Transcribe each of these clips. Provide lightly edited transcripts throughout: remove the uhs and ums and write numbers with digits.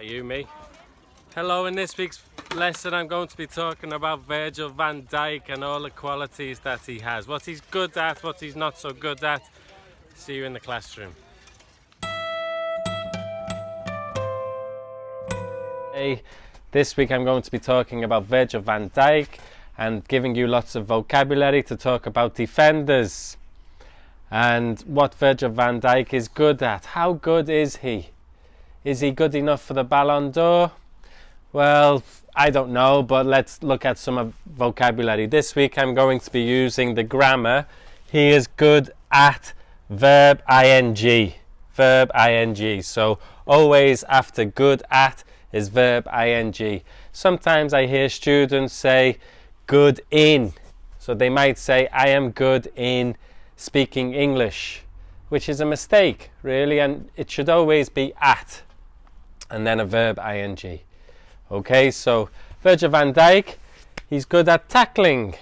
you, me. Hello, in this week's lesson I'm going to be talking about Virgil van Dijk and all the qualities that he has. What he's good at, what he's not so good at. See you in the classroom. Hey, this week I'm going to be talking about Virgil van Dijk and giving you lots of vocabulary to talk about defenders and what Virgil van Dijk is good at. How good is he? Is he good enough for the Ballon d'Or? Well, I don't know, but let's look at some vocabulary. This week I'm going to be using the grammar. He is good at verb ing. Verb ing. So always after good at is verb ing. Sometimes I hear students say good in. So they might say I am good in speaking English, which is a mistake really, and it should always be at and then a verb ing. Okay, so Virgil van Dijk, he's good at tackling,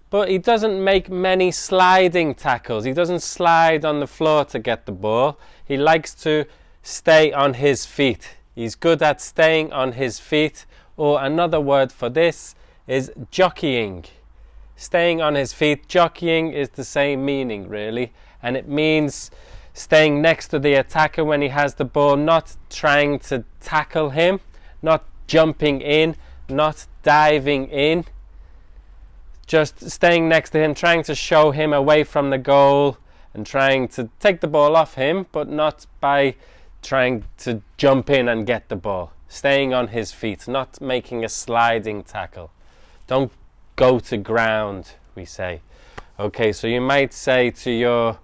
but he doesn't make many sliding tackles. He doesn't slide on the floor to get the ball. He likes to stay on his feet. He's good at staying on his feet, or another word for this is jockeying. Staying on his feet, jockeying is the same meaning really, and it means staying next to the attacker when he has the ball, not trying to tackle him, not jumping in, not diving in, just staying next to him, trying to show him away from the goal and trying to take the ball off him, but not by trying to jump in and get the ball. Staying on his feet, not making a sliding tackle. Don't go to ground, we say. Okay, so you might say to your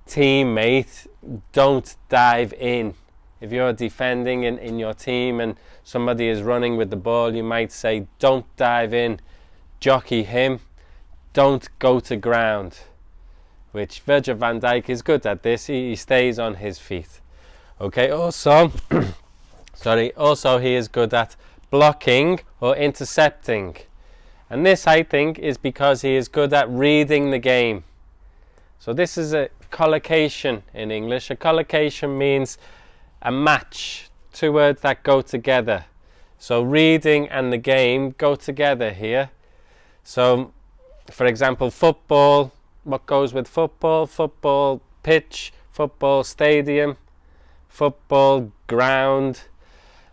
teammate, don't dive in. If you're defending in your team and somebody is running with the ball, you might say don't dive in, jockey him, don't go to ground, which Virgil van Dijk is good at this. He stays on his feet. Okay, also also he is good at blocking or intercepting, and this I think is because he is good at reading the game. So this is a collocation in English. A collocation means a match, two words that go together. So reading and the game go together here. So for example, football, what goes with football? Football pitch, football stadium, football ground.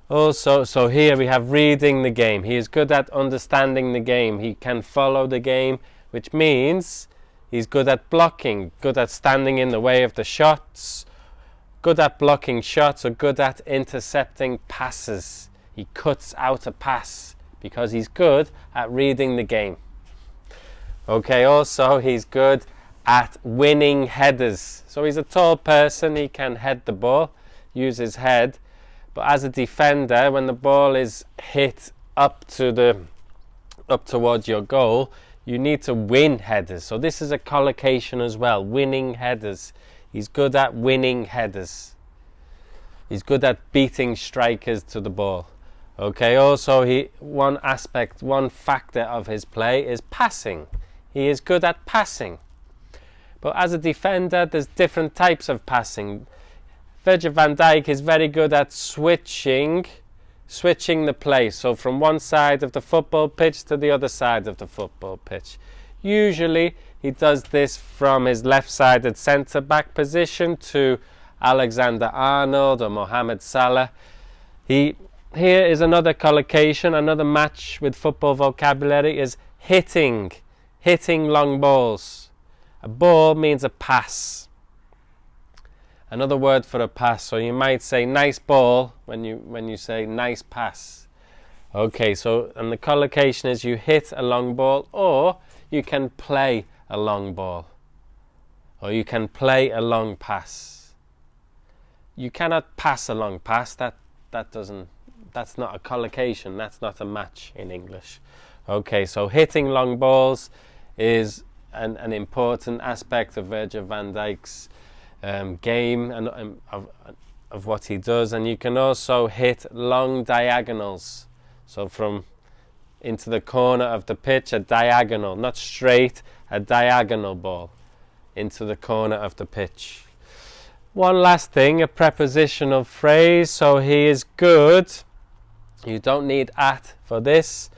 Also, so here we have reading the game. He is good at understanding the game. He can follow the game, which means he's good at blocking, good at standing in the way of the shots, good at blocking shots, or good at intercepting passes. He cuts out a pass because he's good at reading the game. Okay, also he's good at winning headers. So he's a tall person, he can head the ball, use his head. But as a defender, when the ball is hit up towards your goal, you need to win headers. So this is a collocation as well, winning headers. He's good at winning headers. He's good at beating strikers to the ball. Okay, also one factor of his play is passing. He is good at passing. But as a defender, there's different types of passing. Virgil van Dijk is very good at switching the play, so from one side of the football pitch to the other side of the football pitch. Usually he does this from his left-sided centre-back position to Alexander-Arnold or Mohamed Salah. Here is another collocation, another match with football vocabulary is hitting long balls. A ball means a pass. Another word for a pass, so you might say nice ball when you say nice pass. Okay, so and the collocation is you hit a long ball, or you can play a long ball, or you can play a long pass. You cannot pass a long pass. That's not a collocation. That's not a match in English. Okay, so hitting long balls is an important aspect of Virgil van Dijk's game and of what he does. And you can also hit long diagonals, so from into the corner of the pitch, a diagonal, not straight, a diagonal ball into the corner of the pitch. One last thing, a prepositional phrase. So he is good. You don't need at for this,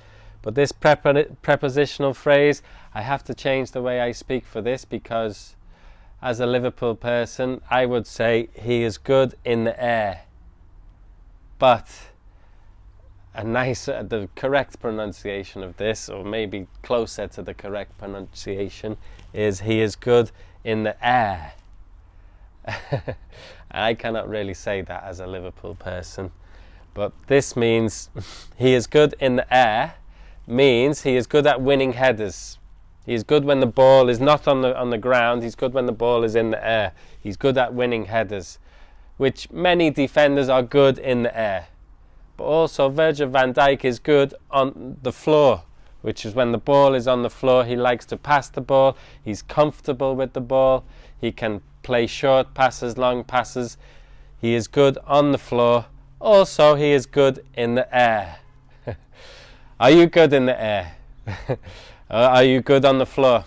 but this prepositional phrase, I have to change the way I speak for this, because as a Liverpool person, I would say he is good in the air. But the correct pronunciation of this, or maybe closer to the correct pronunciation, is he is good in the air. I cannot really say that as a Liverpool person, but this means he is good in the air, means he is good at winning headers. He is good when the ball is not on the ground. He's good when the ball is in the air. He's good at winning headers, which many defenders are good in the air. But also Virgil van Dijk is good on the floor, which is when the ball is on the floor. He likes to pass the ball. He's comfortable with the ball. He can play short passes, long passes. He is good on the floor. Also, he is good in the air. Are you good in the air? Are you good on the floor?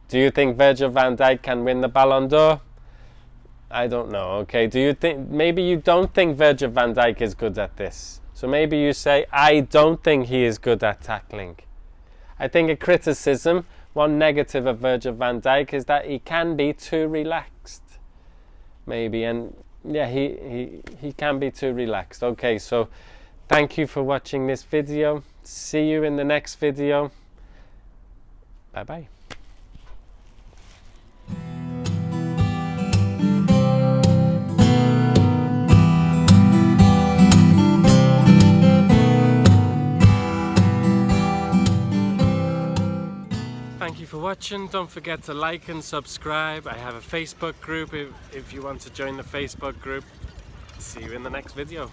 Do you think Virgil van Dijk can win the Ballon d'Or? I don't know, okay. Do you think, maybe you don't think Virgil van Dijk is good at this. So maybe you say, I don't think he is good at tackling. I think a criticism, one negative of Virgil van Dijk, is that he can be too relaxed. Maybe, and yeah, he can be too relaxed. Okay, so thank you for watching this video. See you in the next video. Bye bye. Thank you for watching. Don't forget to like and subscribe. I have a Facebook group if you want to join the Facebook group. See you in the next video.